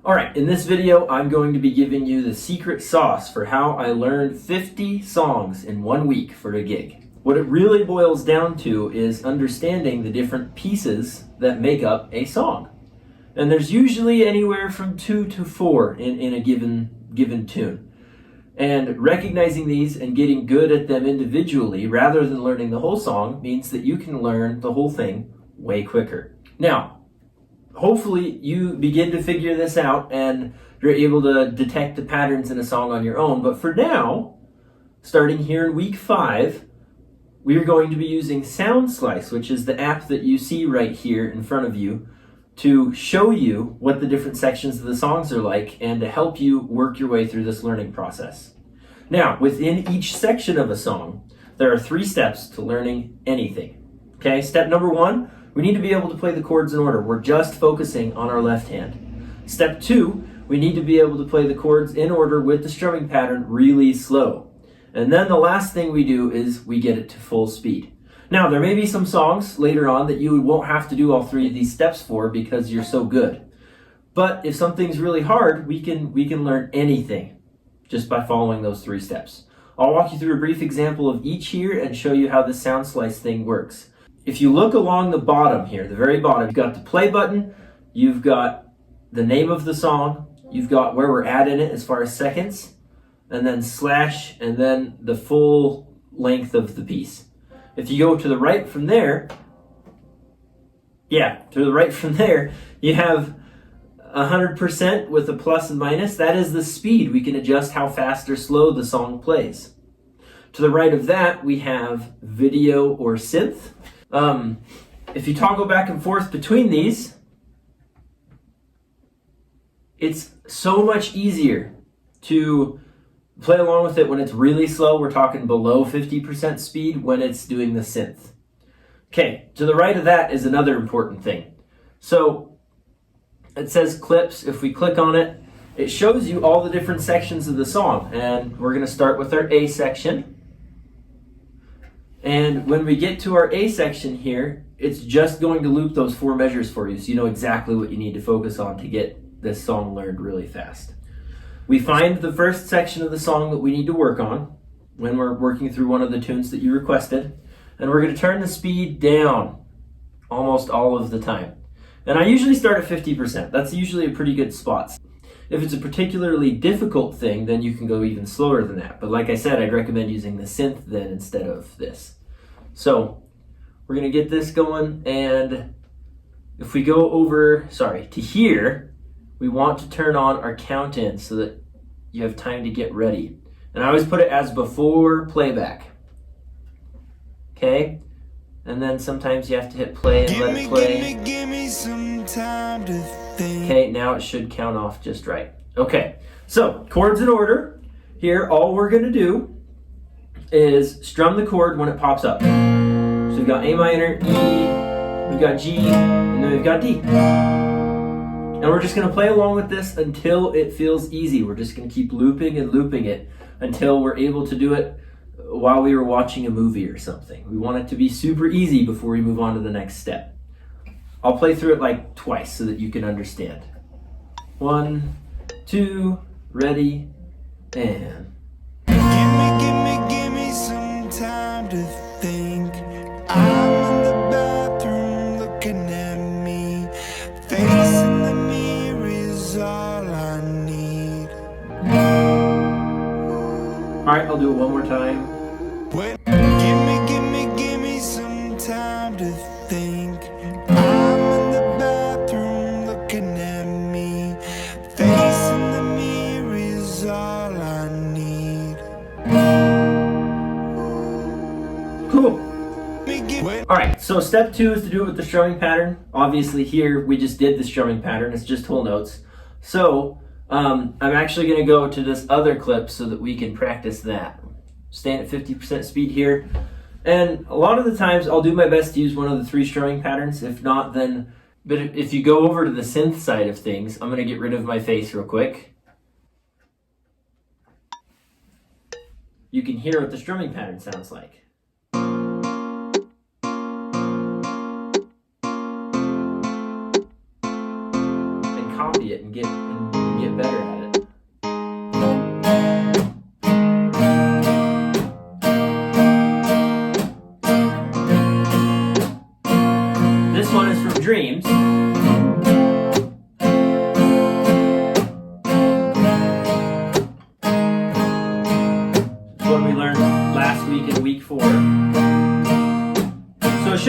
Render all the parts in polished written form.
Alright, in this video I'm going to be giving you the secret sauce for how I learned 50 songs in 1 week for a gig. What it really boils down to is understanding the different pieces that make up a song. And there's usually anywhere from 2 to 4 in a given tune. And recognizing these and getting good at them individually rather than learning the whole song means that you can learn the whole thing way quicker. Now, hopefully you begin to figure this out and you're able to detect the patterns in a song on your own. But for now, starting here in week 5, we are going to be using Soundslice, which is the app that you see right here in front of you, to show you what the different sections of the songs are like and to help you work your way through this learning process. Now, within each section of a song, there are 3 steps to learning anything. Okay, step number 1, we need to be able to play the chords in order. We're just focusing on our left hand. Step 2, we need to be able to play the chords in order with the strumming pattern really slow. And then the last thing we do is we get it to full speed. Now, there may be some songs later on that you won't have to do all 3 of these steps for because you're so good. But if something's really hard, we can learn anything just by following those 3 steps. I'll walk you through a brief example of each here and show you how this Soundslice thing works. If you look along the bottom here, the very bottom, you've got the play button, you've got the name of the song, you've got where we're at in it as far as seconds, and then slash, and then the full length of the piece. If you go to the right from there, you have 100% with a plus and minus. That is the speed. We can adjust how fast or slow the song plays. To the right of that, we have video or synth. If you toggle back and forth between these, it's so much easier to play along with it when it's really slow. We're talking below 50% speed when it's doing the synth. Okay, to the right of that is another important thing. So it says clips. If we click on it, it shows you all the different sections of the song. And we're going to start with our A section. And when we get to our A section here, it's just going to loop those 4 measures for you so you know exactly what you need to focus on to get this song learned really fast. We find the first section of the song that we need to work on when we're working through one of the tunes that you requested, and we're going to turn the speed down almost all of the time. And I usually start at 50%. That's usually a pretty good spot. If it's a particularly difficult thing, then you can go even slower than that. But like I said, I'd recommend using the synth then instead of this. So we're going to get this going, and if we go over, to here, we want to turn on our count in so that you have time to get ready. And I always put it as before playback. Okay? And then sometimes you have to hit play and let it play. Give me some time to think. Okay, now it should count off just right. Okay, so chords in order. Here, all we're going to do is strum the chord when it pops up. So we've got A minor, E, we've got G, and then we've got D. And we're just going to play along with this until it feels easy. We're just going to keep looping and looping it until we're able to do it while we were watching a movie or something. We want it to be super easy before we move on to the next step. I'll play through it like twice so that you can understand. 1, 2, ready, and... Give me some time to think. I'm in the bathroom looking at me. Facing the mirror is all I need. Alright, I'll do it one more time. Give me some time to think. I'm in the bathroom looking at me. Facing the mirror is all I need. Cool. Alright, so step 2 is to do it with the strumming pattern. Obviously here we just did the strumming pattern, it's just whole notes. So I'm actually going to go to this other clip so that we can practice that. Stand at 50% speed here. And a lot of the times I'll do my best to use one of the 3 strumming patterns. If not, then... But if you go over to the synth side of things, I'm going to get rid of my face real quick. You can hear what the strumming pattern sounds like. And copy it and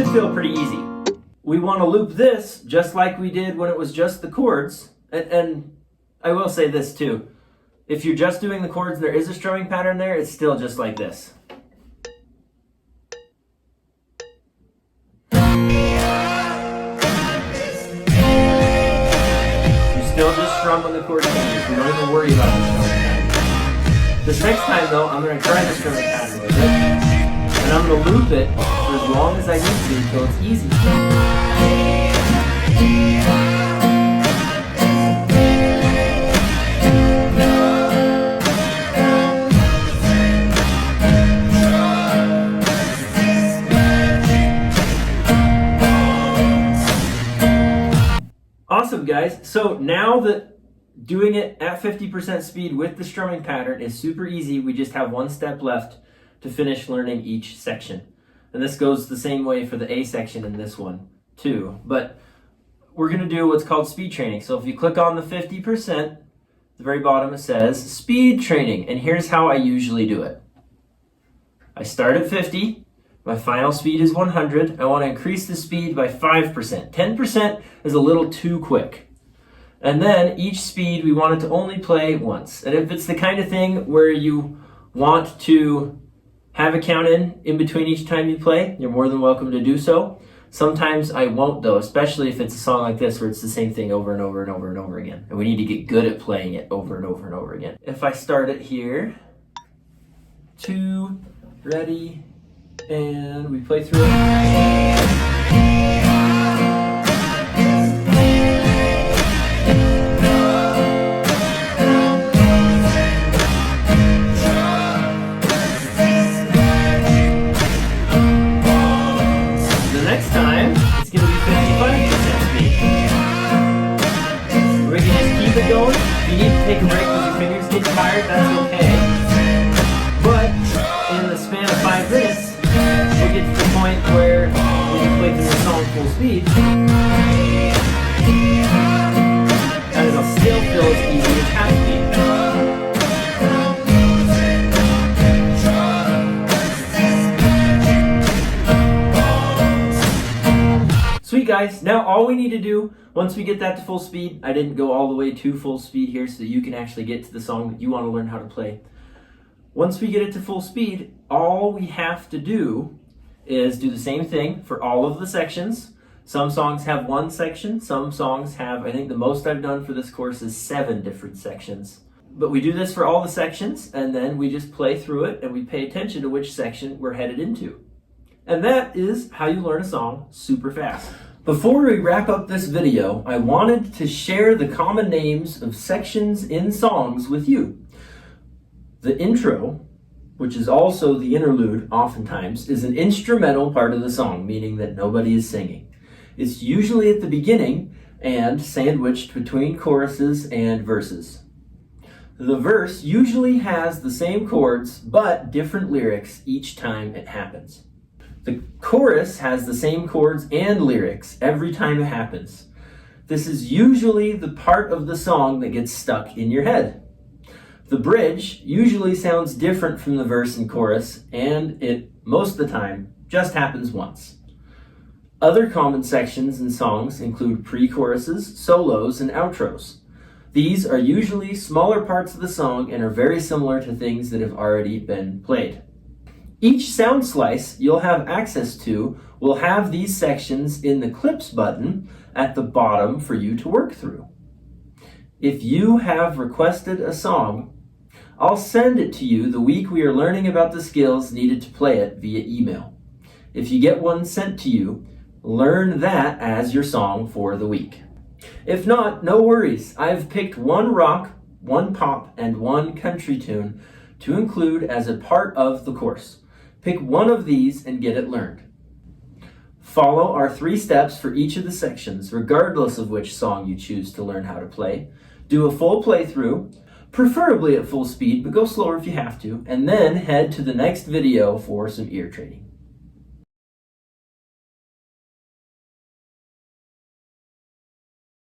should feel pretty easy. We want to loop this just like we did when it was just the chords. And I will say this too. If you're just doing the chords, there is a strumming pattern there, it's still just like this. You still just strum when the chord changes. We don't even worry about the strumming pattern. This next time though, I'm going to try the strumming pattern with it. And I'm going to loop it for as long as I need to until it's easy. Awesome, guys. So now that doing it at 50% speed with the strumming pattern is super easy, we just have one step left to finish learning each section. And this goes the same way for the A section in this one too. But we're going to do what's called speed training. So if you click on the 50%, at the very bottom it says speed training. And here's how I usually do it. I start at 50. My final speed is 100. I want to increase the speed by 5%. 10% is a little too quick. And then each speed we want it to only play once. And if it's the kind of thing where you want to have a count in between each time you play, you're more than welcome to do so. Sometimes I won't though, especially if it's a song like this where it's the same thing over and over and over and over again. And we need to get good at playing it over and over and over again. If I start it here, 2, ready, and we play through it. Going. If you need to take a break because your fingers get tired, that's okay. But in the span of 5 minutes, we'll get to the point where we can play through the song full speed. And it'll still feel as easy as half speed. Sweet, guys. Now all we need to do, once we get that to full speed, I didn't go all the way to full speed here so that you can actually get to the song that you want to learn how to play. Once we get it to full speed, all we have to do is do the same thing for all of the sections. Some songs have one section, some songs have, I think the most I've done for this course is 7 different sections. But we do this for all the sections, and then we just play through it and we pay attention to which section we're headed into. And that is how you learn a song super fast. Before we wrap up this video, I wanted to share the common names of sections in songs with you. The intro, which is also the interlude oftentimes, is an instrumental part of the song, meaning that nobody is singing. It's usually at the beginning and sandwiched between choruses and verses. The verse usually has the same chords but different lyrics each time it happens. The chorus has the same chords and lyrics every time it happens. This is usually the part of the song that gets stuck in your head. The bridge usually sounds different from the verse and chorus, and it, most of the time, just happens once. Other common sections in songs include pre-choruses, solos, and outros. These are usually smaller parts of the song and are very similar to things that have already been played. Each sound slice you'll have access to will have these sections in the clips button at the bottom for you to work through. If you have requested a song, I'll send it to you the week we are learning about the skills needed to play it via email. If you get one sent to you, learn that as your song for the week. If not, no worries. I've picked one rock, one pop, and one country tune to include as a part of the course. Pick one of these and get it learned. Follow our 3 steps for each of the sections, regardless of which song you choose to learn how to play. Do a full playthrough, preferably at full speed, but go slower if you have to, and then head to the next video for some ear training.